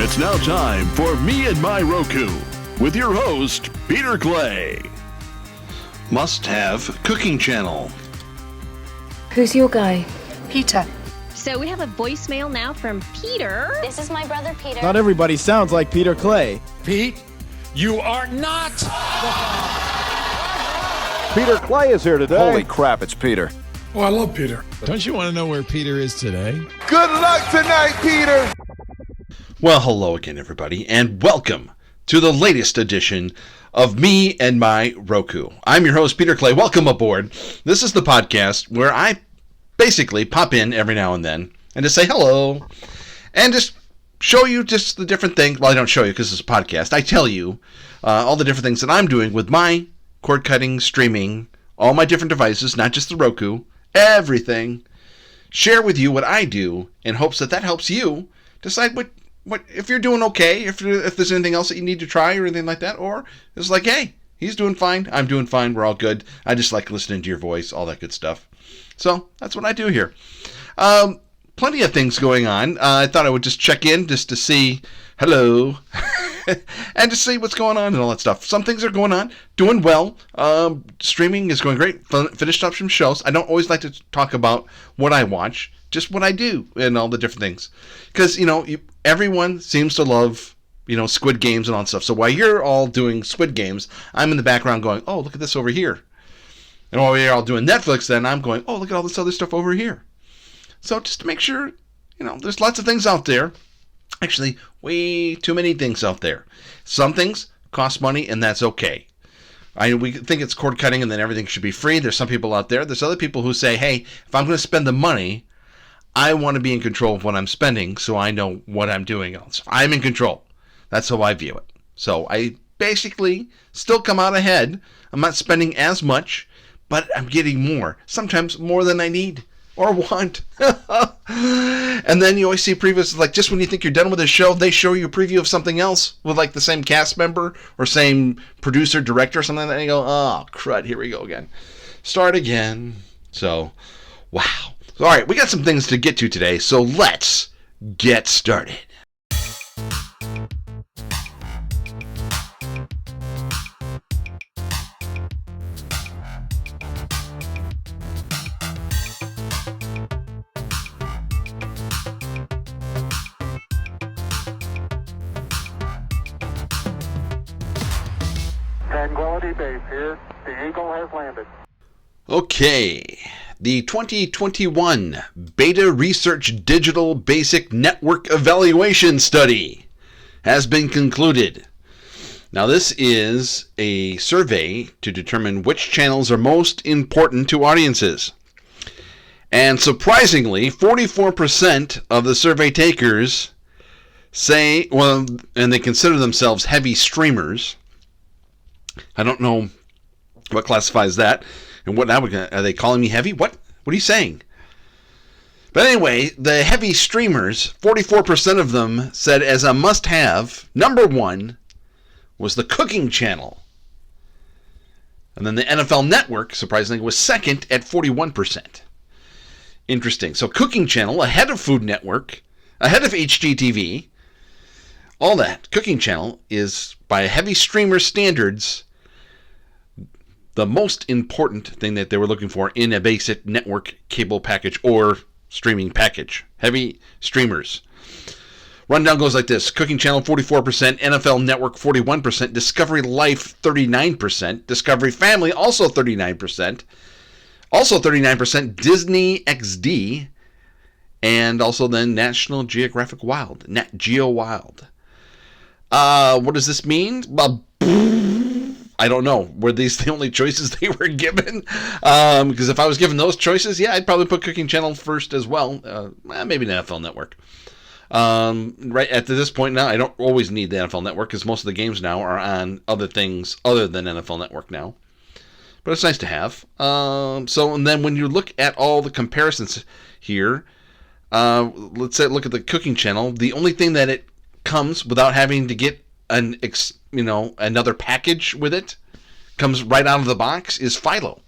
It's now time for Me and My Roku with your host, Peter Clay. Must-have cooking channel. Who's your guy? Peter. So we have a voicemail now from Peter. This is my brother Peter. Not everybody sounds like Peter Clay. Pete, you are not. Peter Clay is here today. Holy crap, it's Peter. Oh, I love Peter. Don't you want to know where Peter is today? Good luck tonight, Peter. Well, hello again, everybody, and welcome to the latest edition of Me and My Roku. I'm your host, Peter Clay. Welcome aboard. This is the podcast where I basically pop in every now and then and just say hello and just show you just the different things. Well, I don't show you because it's a podcast. I tell you all the different things that I'm doing with my cord cutting, streaming, all my different devices, not just the Roku, everything. Share with you what I do in hopes that that helps you decide what if you're doing okay, if there's anything else that you need to try or anything like that, or it's like, hey, he's doing fine, I'm doing fine, we're all good. I just like listening to your voice, all that good stuff. So that's what I do here. Plenty of things going on. I thought I would just check in just to see hello and to see what's going on and all that stuff. Some things are going on, doing well. Streaming is going great. Finished up some shows. I don't always like to talk about what I watch, just what I do and all the different things. Because, everyone seems to love, Squid Games and all that stuff. So while you're all doing Squid Games, I'm in the background going, oh, look at this over here. And while you're all doing Netflix, then I'm going, oh, look at all this other stuff over here. So just to make sure, there's lots of things out there. Actually, way too many things out there. Some things cost money, and that's okay. We think it's cord cutting and then everything should be free. There's some people out there. There's other people who say, hey, if I'm going to spend the money, I want to be in control of what I'm spending so I know what I'm doing else. I'm in control. That's how I view it. So I basically still come out ahead. I'm not spending as much, but I'm getting more. Sometimes more than I need or want. And then you always see previews, like just when you think you're done with a show, they show you a preview of something else with like the same cast member or same producer, director or something like that. And you go, oh, crud, here we go again. Start again. So, wow. All right, we got some things to get to today, so let's get started. Tranquility Base here. The Eagle has landed. Okay. The 2021 Beta Research Digital Basic Network Evaluation Study has been concluded. Now, this is a survey to determine which channels are most important to audiences. And surprisingly, 44% of the survey takers say, well, and they consider themselves heavy streamers. I don't know what classifies that. And what now? Are they calling me heavy? What are you saying? But anyway, the heavy streamers, 44% of them said as a must-have, number one was the cooking channel. And then the NFL Network, surprisingly, was second at 41%. Interesting. So cooking channel ahead of Food Network, ahead of HGTV, all that. Cooking channel is, by heavy streamer standards, the most important thing that they were looking for in a basic network cable package or streaming package. Heavy streamers. Rundown goes like this. Cooking Channel 44%, NFL Network 41%, Discovery Life 39%, Discovery Family also 39%, also 39% Disney XD, and also then National Geographic Wild, Nat Geo Wild. What does this mean? Well, I don't know. Were these the only choices they were given? Because if I was given those choices, yeah, I'd probably put Cooking Channel first as well. Maybe the NFL Network. Right at this point now, I don't always need the NFL Network because most of the games now are on other things other than NFL Network now. But it's nice to have. And then when you look at all the comparisons here, let's say look at the Cooking Channel. The only thing that it comes without having to get another package with it, comes right out of the box, is Philo.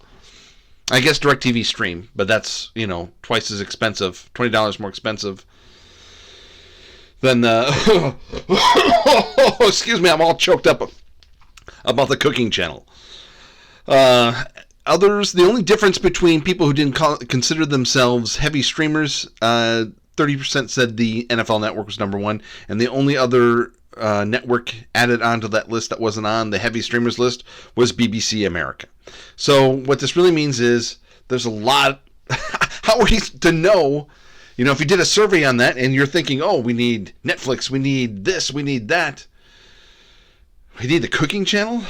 I guess DirecTV Stream, but that's, twice as expensive, $20 more expensive then the excuse me, I'm all choked up about the cooking channel. Others, the only difference between people who didn't consider themselves heavy streamers, 30% said the NFL Network was number one, and the only other network added onto that list that wasn't on the heavy streamers list was BBC America. So what this really means is there's a lot. How are you to know? If you did a survey on that and you're thinking, oh, we need Netflix, we need this, we need that. We need the cooking channel?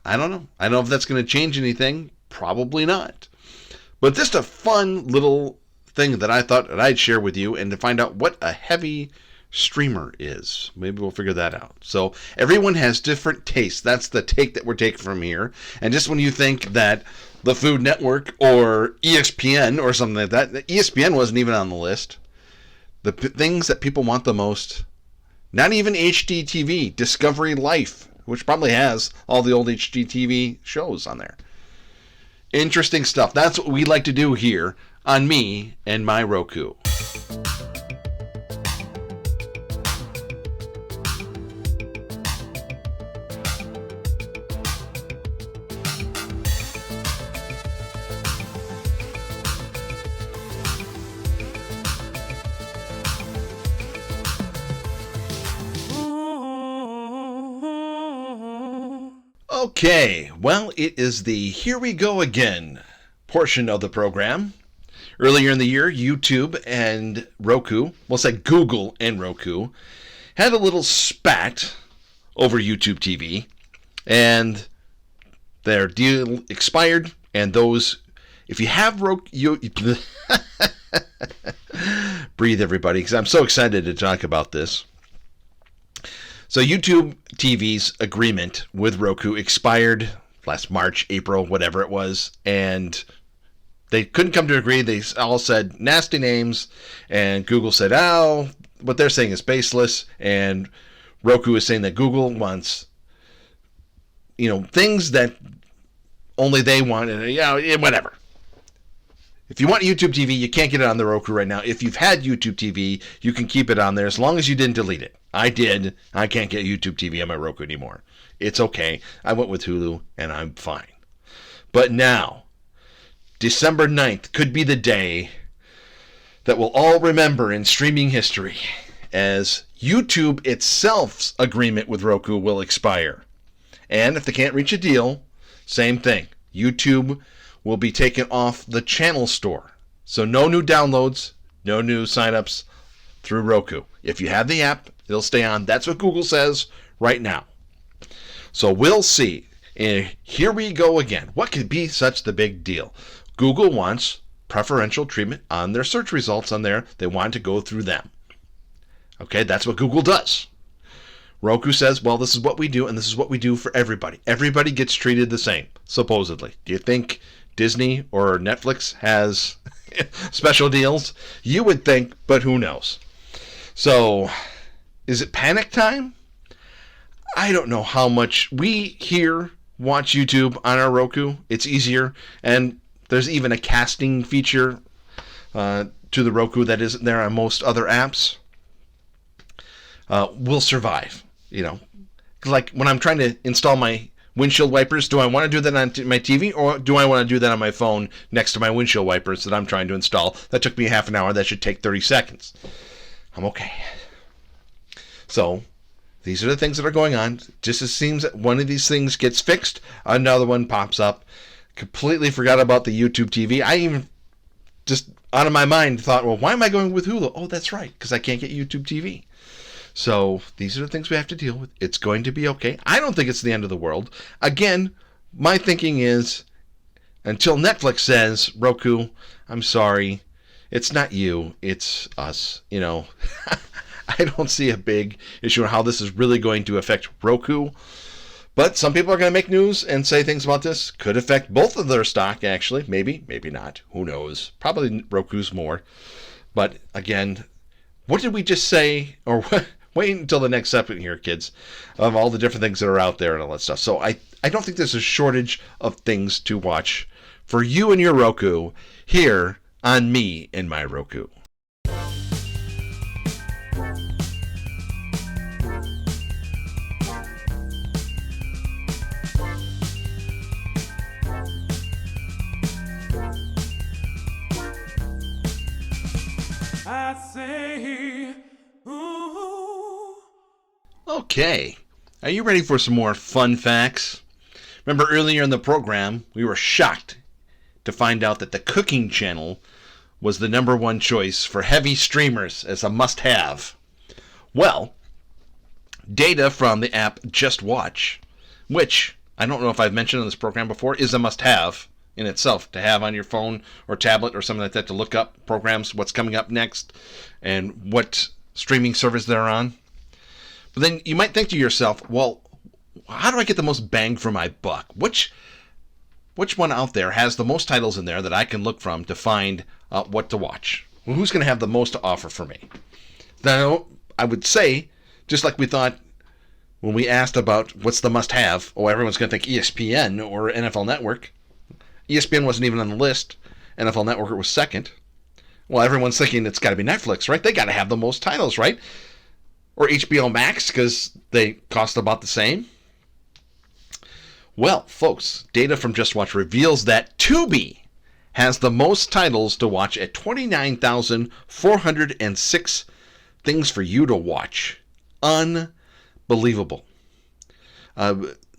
I don't know. I don't know if that's going to change anything. Probably not. But just a fun little thing that I thought that I'd share with you and to find out what a heavy streamer is. Maybe we'll figure that out. So everyone has different tastes. That's the take that we're taking from here. And just when you think that the Food Network or ESPN or something like that, ESPN wasn't even on the list. The things that people want the most, not even HGTV, Discovery Life, which probably has all the old HGTV shows on there. Interesting stuff. That's what we like to do here on Me and My Roku. Okay, well, it is the Here We Go Again portion of the program. Earlier in the year, YouTube and Roku, we'll say Google and Roku, had a little spat over YouTube TV, and their deal expired, and those, if you have Roku, breathe everybody, because I'm so excited to talk about this. So YouTube TV's agreement with Roku expired last March, April, whatever it was, and they couldn't come to agree. They all said nasty names, and Google said, oh, what they're saying is baseless, and Roku is saying that Google wants, things that only they want, and whatever. If you want YouTube TV, you can't get it on the Roku right now. If you've had YouTube TV, you can keep it on there as long as you didn't delete it. I did. I can't get YouTube TV on my Roku anymore. It's okay. I went with Hulu, and I'm fine. But now, December 9th could be the day that we'll all remember in streaming history, as YouTube itself's agreement with Roku will expire. And if they can't reach a deal, same thing. YouTube will be taken off the channel store. So no new downloads, no new signups through Roku. If you have the app, it'll stay on. That's what Google says right now. So we'll see. And here we go again. What could be such the big deal? Google wants preferential treatment on their search results on there. They want to go through them. Okay, that's what Google does. Roku says, well, this is what we do, and this is what we do for everybody. Everybody gets treated the same, supposedly. Do you think Disney or Netflix has special deals? You would think, but who knows? So, is it panic time? I don't know how much we here watch YouTube on our Roku. It's easier, and there's even a casting feature to the Roku that isn't there on most other apps. We'll survive, Like when I'm trying to install my windshield wipers, do I want to do that on my TV, or do I want to do that on my phone next to my windshield wipers that I'm trying to install? That took me half an hour. That should take 30 seconds. I'm okay. So, these are the things that are going on. Just as it seems that one of these things gets fixed, another one pops up. Completely forgot about the YouTube TV. I even just out of my mind thought, well, why am I going with Hulu? Oh, that's right, because I can't get YouTube TV. So these are the things we have to deal with. It's going to be okay. I don't think it's the end of the world. Again, my thinking is until Netflix says, Roku, I'm sorry, it's not you, it's us. I don't see a big issue on how this is really going to affect Roku. But some people are going to make news and say things about this. Could affect both of their stock, actually. Maybe, maybe not. Who knows? Probably Roku's more. But again, what did we just say? Or wait until the next segment here, kids, of all the different things that are out there and all that stuff. So I don't think there's a shortage of things to watch for you and your Roku here on Me and My Roku. Okay, are you ready for some more fun facts? Remember earlier in the program, we were shocked to find out that the cooking channel was the number one choice for heavy streamers as a must-have. Well, data from the app Just Watch, which I don't know if I've mentioned on this program before, is a must-have in itself to have on your phone or tablet or something like that to look up programs, what's coming up next, and what streaming service they're on. But then you might think to yourself, well, how do I get the most bang for my buck? Which one out there has the most titles in there that I can look from to find what to watch? Well, who's going to have the most to offer for me? Now, I would say, just like we thought when we asked about what's the must-have, everyone's going to think ESPN or NFL Network. ESPN wasn't even on the list. NFL Network was second. Well, everyone's thinking it's got to be Netflix, right? They got to have the most titles, right? Or HBO Max because they cost about the same. Well, folks, data from Just Watch reveals that Tubi has the most titles to watch at 29,406 things for you to watch. Unbelievable.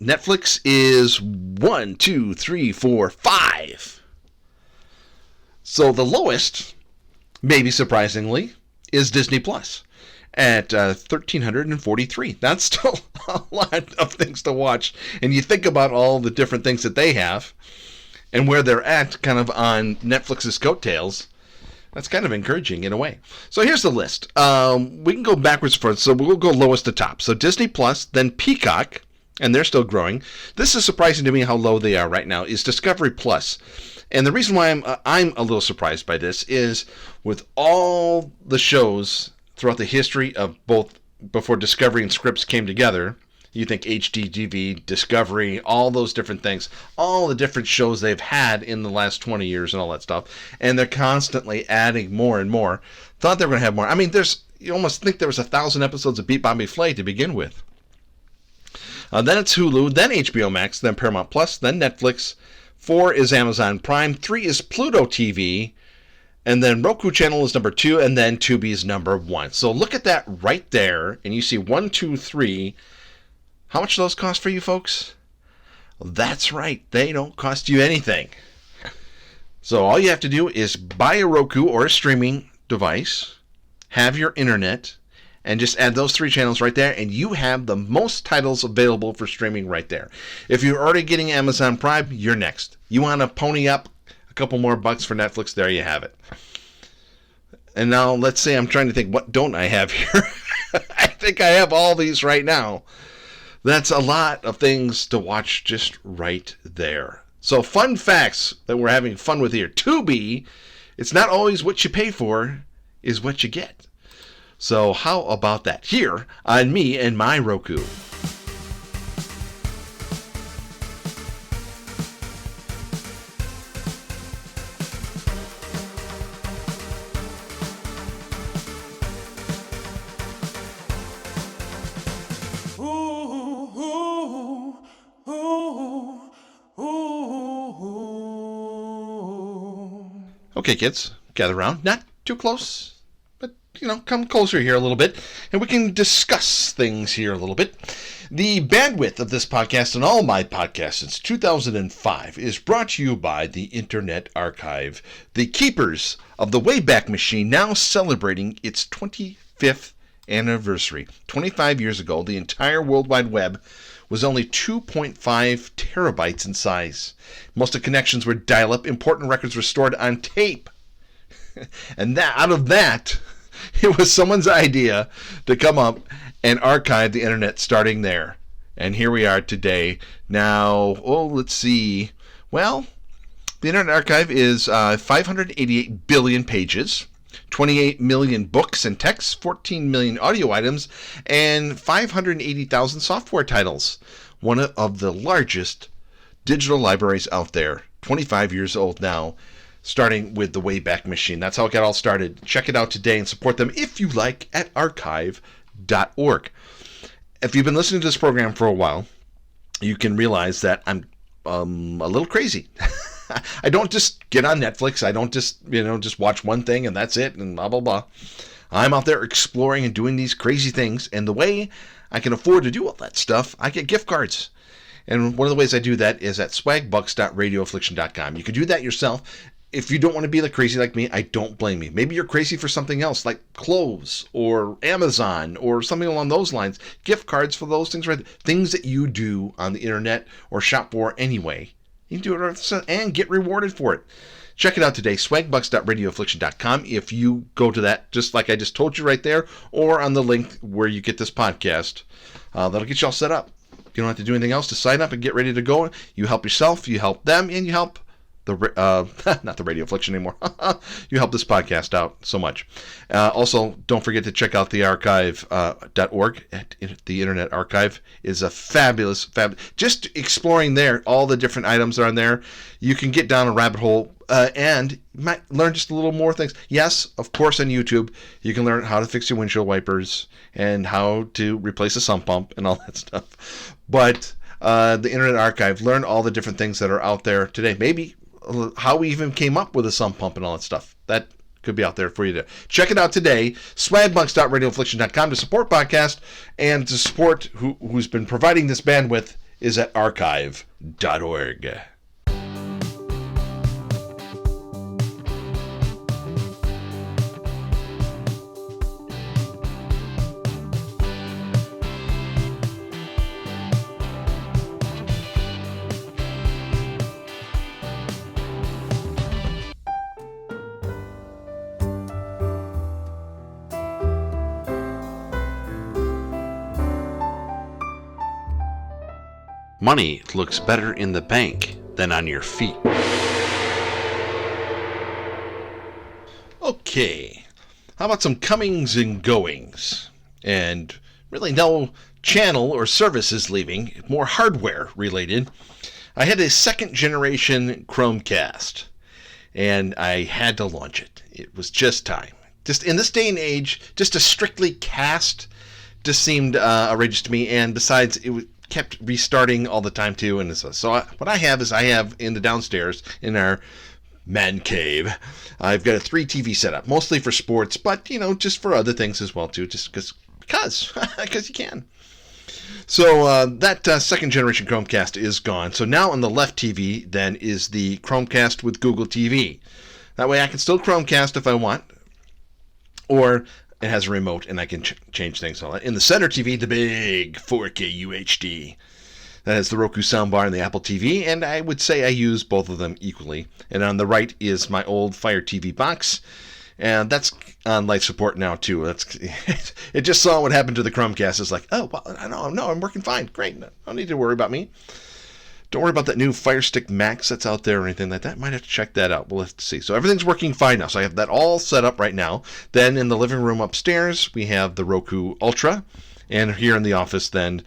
Netflix is 1, 2, 3, 4, 5. So the lowest, maybe surprisingly, is Disney Plus at 1,343. That's still a lot of things to watch. And you think about all the different things that they have and where they're at kind of on Netflix's coattails. That's kind of encouraging in a way. So here's the list. We can go backwards first. So we'll go lowest to top. So Disney Plus, then Peacock, and they're still growing. This is surprising to me how low they are right now, is Discovery Plus. And the reason why I'm a little surprised by this is with all the shows throughout the history of both before Discovery and Scripps came together, you think HGTV, Discovery, all those different things, all the different shows they've had in the last 20 years and all that stuff, and they're constantly adding more and more. Thought they were going to have more. I mean, you almost think there was 1,000 episodes of Beat Bobby Flay to begin with. Then it's Hulu, then HBO Max, then Paramount Plus, then Netflix. 4 is Amazon Prime. 3 is Pluto TV. And then Roku channel is number 2, and then Tubi is number 1. So look at that right there, and you see 1, 2, 3. How much do those cost for you folks? Well, that's right. They don't cost you anything. So all you have to do is buy a Roku or a streaming device, have your internet, and just add those 3 channels right there, and you have the most titles available for streaming right there. If you're already getting Amazon Prime, you're next. You want to pony up a couple more bucks for Netflix, there you have it. And now let's say I'm trying to think, what don't I have here? I think I have all these right now. That's a lot of things to watch just right there. So fun facts that we're having fun with here. Tubi, it's not always what you pay for, is what you get. So how about that? Here on me and my Roku. Okay, kids, gather around. Not too close, but, come closer here a little bit, and we can discuss things here a little bit. The bandwidth of this podcast and all my podcasts since 2005 is brought to you by the Internet Archive, the keepers of the Wayback Machine, now celebrating its 25th anniversary. 25 years ago, the entire World Wide Web was only 2.5 terabytes in size. Most of the connections were dial-up. Important records were stored on tape. And out of that, it was someone's idea to come up and archive the internet starting there. And here we are today. Now, let's see. Well, the Internet Archive is 588 billion pages, 28 million books and texts, 14 million audio items, and 580,000 software titles. One of the largest digital libraries out there. 25 years old now, starting with the Wayback Machine. That's how it got all started. Check it out today and support them if you like at archive.org. If you've been listening to this program for a while, you can realize that I'm a little crazy. I don't just get on Netflix. I don't just watch one thing and that's it and blah, blah, blah. I'm out there exploring and doing these crazy things, and the way I can afford to do all that stuff, I get gift cards. And one of the ways I do that is at swagbucks.radioaffliction.com. You can do that yourself. If you don't want to be crazy like me, I don't blame you. Maybe you're crazy for something else, like clothes or Amazon or something along those lines. Gift cards for those things, right? Things that you do on the internet or shop for anyway. You can do it and get rewarded for it. Check it out today, swagbucks.radioaffliction.com. If you go to that, just like I just told you right there, or on the link where you get this podcast, that'll get you all set up. You don't have to do anything else to sign up and get ready to go. You help yourself, you help them, and you help not the Radio Affliction anymore. You help this podcast out so much. Also, don't forget to check out the archive.org. The Internet Archive is a fabulous. Just exploring there, all the different items are on there. You can get down a rabbit hole and you might learn just a little more things. Yes, of course, on YouTube, you can learn how to fix your windshield wipers and how to replace a sump pump and all that stuff. But the Internet Archive, learn all the different things that are out there today. Maybe how we even came up with a sump pump and all that stuff. That could be out there for you to check it out today. Swagbucks.radioaffliction.com to support podcast, and to support who's been providing this bandwidth is at archive.org. Money looks better in the bank than on your feet. Okay, how about some comings and goings? And really no channel or service is leaving, more hardware related. I had a second generation Chromecast, and I had to launch it. It was just time. Just in this day and age, just a strictly cast just seemed outrageous to me, and besides, it kept restarting all the time too. And so what I have in the downstairs in our man cave, I've got a 3 TV setup, mostly for sports, but just for other things as well too, just because you can. So that second generation Chromecast is gone. So now on the left TV then is the Chromecast with Google TV. That way I can still Chromecast if I want, or it has a remote and I can change things on it. In the center TV, the big 4K UHD. That has the Roku soundbar and the Apple TV, and I would say I use both of them equally. And on the right is my old Fire TV box, and that's on life support now too. It just saw what happened to the Chromecast. It's like, oh, well, no, I'm working fine. Great. No need to worry about me. Don't worry about that new Fire Stick Max that's out there or anything like that. Might have to check that out. We'll have to see. So everything's working fine now. So I have that all set up right now. Then in the living room upstairs, we have the Roku Ultra. And here in the office, then,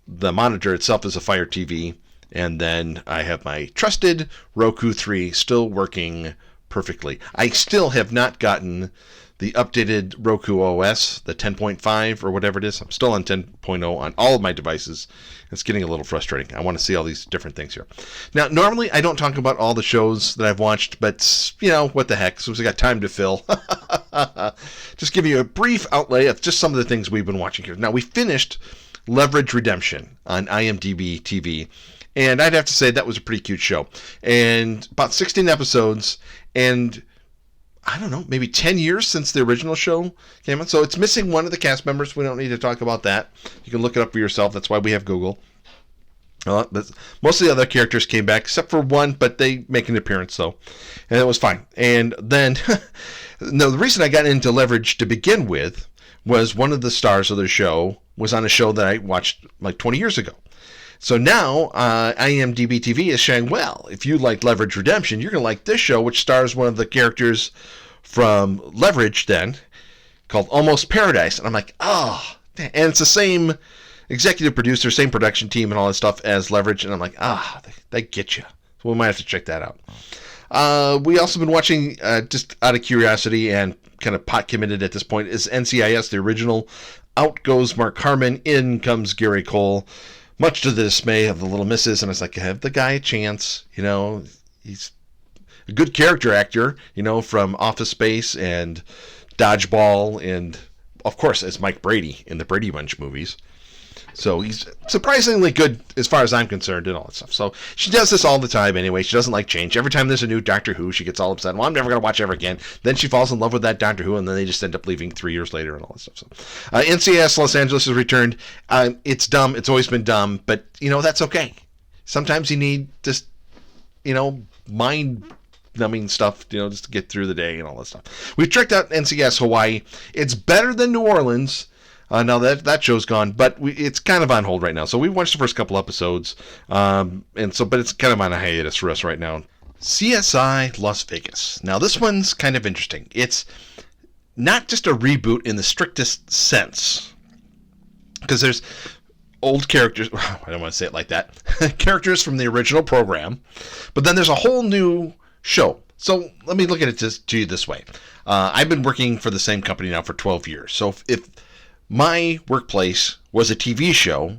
the monitor itself is a Fire TV. And then I have my trusted Roku 3 still working perfectly. I still have not gotten the updated Roku OS, the 10.5 or whatever it is. I'm still on 10.0 on all of my devices. It's getting a little frustrating. I want to see all these different things here. Now, normally I don't talk about all the shows that I've watched, but, what the heck, since we got time to fill. Just give you a brief outlay of just some of the things we've been watching here. Now, we finished Leverage Redemption on IMDb TV, and I'd have to say that was a pretty cute show. And about 16 episodes, and I don't know, maybe 10 years since the original show came out. So it's missing one of the cast members. We don't need to talk about that. You can look it up for yourself. That's why we have Google. Most of the other characters came back, except for one, but they make an appearance, though. And it was fine. And then, no, the reason I got into Leverage to begin with was one of the stars of the show was on a show that I watched like 20 years ago. So now, IMDb TV is saying, well, if you like Leverage Redemption, you're going to like this show, which stars one of the characters from Leverage then, called Almost Paradise. And I'm like, oh, and it's the same executive producer, same production team and all that stuff as Leverage. And I'm like, they get you. So we might have to check that out. We also been watching, just out of curiosity and kind of pot committed at this point, is NCIS, the original. Out goes Mark Harmon, in comes Gary Cole. Much to the dismay of the little missus, and I was like, have the guy a chance. He's a good character actor, from Office Space and Dodgeball, and of course it's Mike Brady in the Brady Bunch movies. So he's surprisingly good as far as I'm concerned and all that stuff. So she does this all the time anyway. She doesn't like change. Every time there's a new Doctor Who, she gets all upset. Well, I'm never going to watch ever again. Then she falls in love with that Doctor Who, and then they just end up leaving 3 years later and all that stuff. So NCIS Los Angeles has returned. It's dumb. It's always been dumb. But, that's okay. Sometimes you need just, mind-numbing stuff, just to get through the day and all that stuff. We've checked out NCIS Hawaii. It's better than New Orleans. Now that show's gone, but it's kind of on hold right now. So we watched the first couple episodes, but it's kind of on a hiatus for us right now. CSI Las Vegas. Now this one's kind of interesting. It's not just a reboot in the strictest sense, because there's old characters. I don't want to say it like that. Characters from the original program, but then there's a whole new show. So let me look at it to you this way. I've been working for the same company now for 12 years. So if my workplace was a TV show,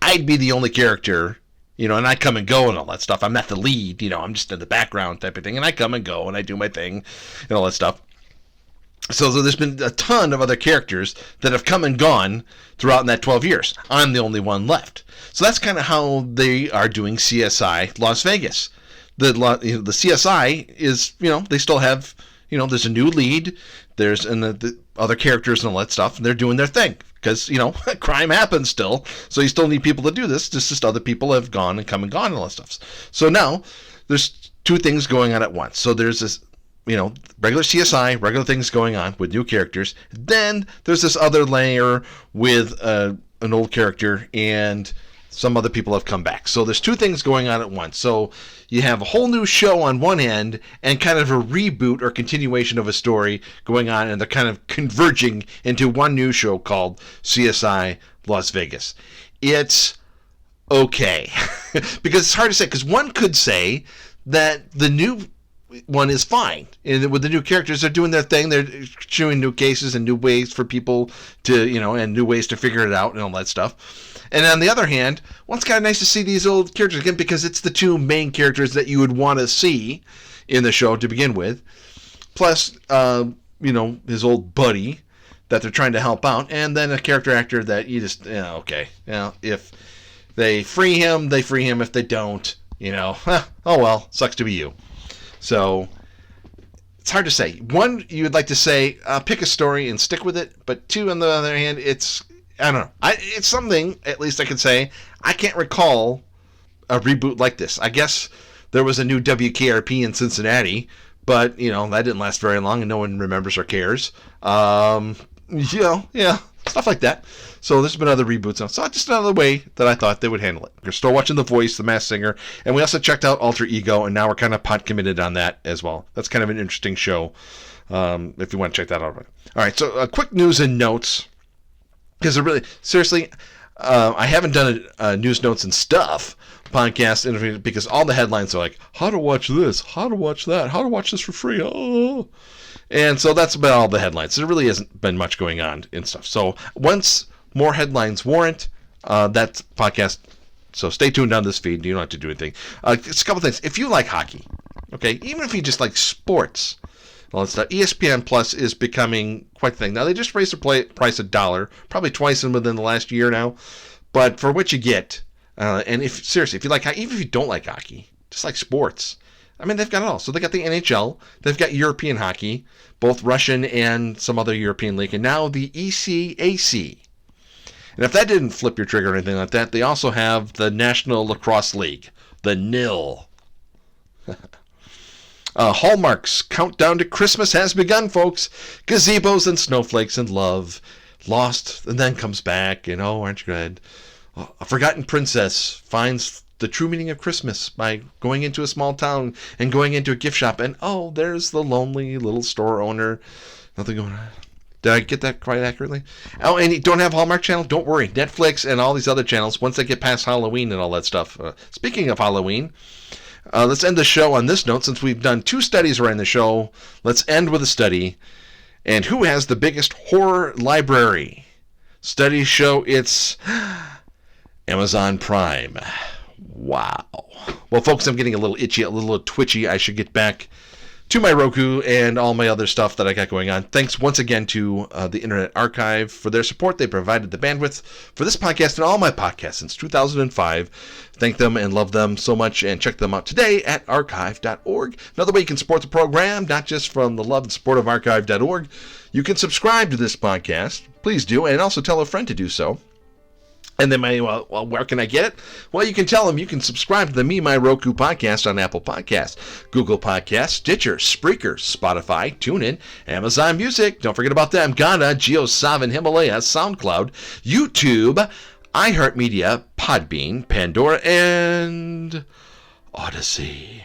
I'd be the only character, and I come and go and all that stuff. I'm not the lead, I'm just in the background type of thing, and I come and go and I do my thing and all that stuff. So there's been a ton of other characters that have come and gone throughout in that 12 years. I'm the only one left. So that's kind of how they are doing CSI Las Vegas. The CSI is, they still have, there's a new lead, there's the other characters and all that stuff, and they're doing their thing because crime happens still, so you still need people to do this. Just other people have gone and come and gone and all that stuff. So now there's two things going on at once. So there's this regular CSI, regular things going on with new characters. Then there's this other layer with an old character, and some other people have come back. So there's two things going on at once. So you have a whole new show on one end and kind of a reboot or continuation of a story going on, and they're kind of converging into one new show called CSI Las Vegas. It's okay. Because it's hard to say, because one could say that the new one is fine. And with the new characters, they're doing their thing. They're showing new cases and new ways for people to, and new ways to figure it out and all that stuff. And on the other hand, it's kind of nice to see these old characters again, because it's the two main characters that you would want to see in the show to begin with. Plus, his old buddy that they're trying to help out, and then a character actor that you just, okay. If they free him, they free him. If they don't, oh well, sucks to be you. So it's hard to say. One, you would like to say, pick a story and stick with it. But two, on the other hand, I don't know. It's something, at least I could say, I can't recall a reboot like this. I guess there was a new WKRP in Cincinnati, but, that didn't last very long and no one remembers or cares. Yeah, stuff like that. So there's been other reboots now. So just another way that I thought they would handle it. We're still watching The Voice, The Masked Singer, and we also checked out Alter Ego, and now we're kind of pot committed on that as well. That's kind of an interesting show, if you want to check that out. All right, so quick news and notes. Because seriously, I haven't done a news notes and stuff podcast interview because all the headlines are like, how to watch this, how to watch that, how to watch this for free. Oh. And so that's about all the headlines. There really hasn't been much going on and stuff. So once more headlines warrant, that podcast. So stay tuned on this feed. You don't have to do anything. It's a couple things. If you like hockey, okay, even if you just like sports, well, it's not. ESPN Plus is becoming quite the thing. Now, they just raised the price $1, probably twice within the last year now. But for what you get, and if you like hockey, even if you don't like hockey, just like sports, they've got it all. So they got the NHL, they've got European hockey, both Russian and some other European league, and now the ECAC. And if that didn't flip your trigger or anything like that, they also have the National Lacrosse League, the NIL. Hallmark's countdown to Christmas has begun, folks. Gazebos and snowflakes and love. Lost and then comes back, aren't you glad? A forgotten princess finds the true meaning of Christmas by going into a small town and going into a gift shop, and there's the lonely little store owner. Nothing going on. Did I get that quite accurately? Oh, and you don't have Hallmark Channel? Don't worry. Netflix and all these other channels, once they get past Halloween and all that stuff. Speaking of Halloween, let's end the show on this note. Since we've done 2 studies around the show, let's end with a study. And who has the biggest horror library? Studies show it's Amazon Prime. Wow. Well, folks, I'm getting a little itchy, a little twitchy. I should get back to my Roku and all my other stuff that I got going on. Thanks once again to the Internet Archive for their support. They provided the bandwidth for this podcast and all my podcasts since 2005. Thank them and love them so much, and check them out today at archive.org. Another way you can support the program, not just from the love and support of archive.org, you can subscribe to this podcast. Please do, and also tell a friend to do so. And then, well, where can I get it? Well, you can tell them you can subscribe to the My Roku Podcast on Apple Podcasts, Google Podcasts, Stitcher, Spreaker, Spotify, TuneIn, Amazon Music. Don't forget about them. Ghana, JioSaavn, Himalaya, SoundCloud, YouTube, iHeartMedia, Podbean, Pandora, and Odyssey.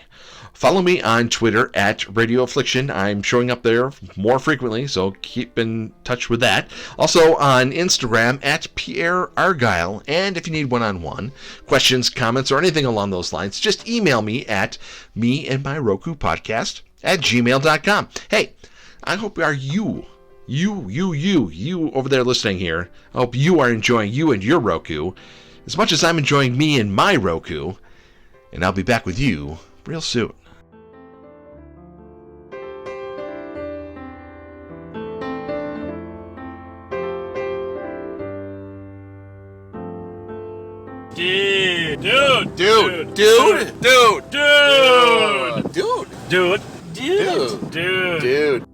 Follow me on Twitter at Radio Affliction. I'm showing up there more frequently, so keep in touch with that. Also on Instagram at Pierre Argyle. And if you need one-on-one questions, comments, or anything along those lines, just email me at meandmyrokupodcast@gmail.com. Hey, I hope you over there listening here, I hope you are enjoying you and your Roku as much as I'm enjoying me and my Roku. And I'll be back with you real soon. Dude.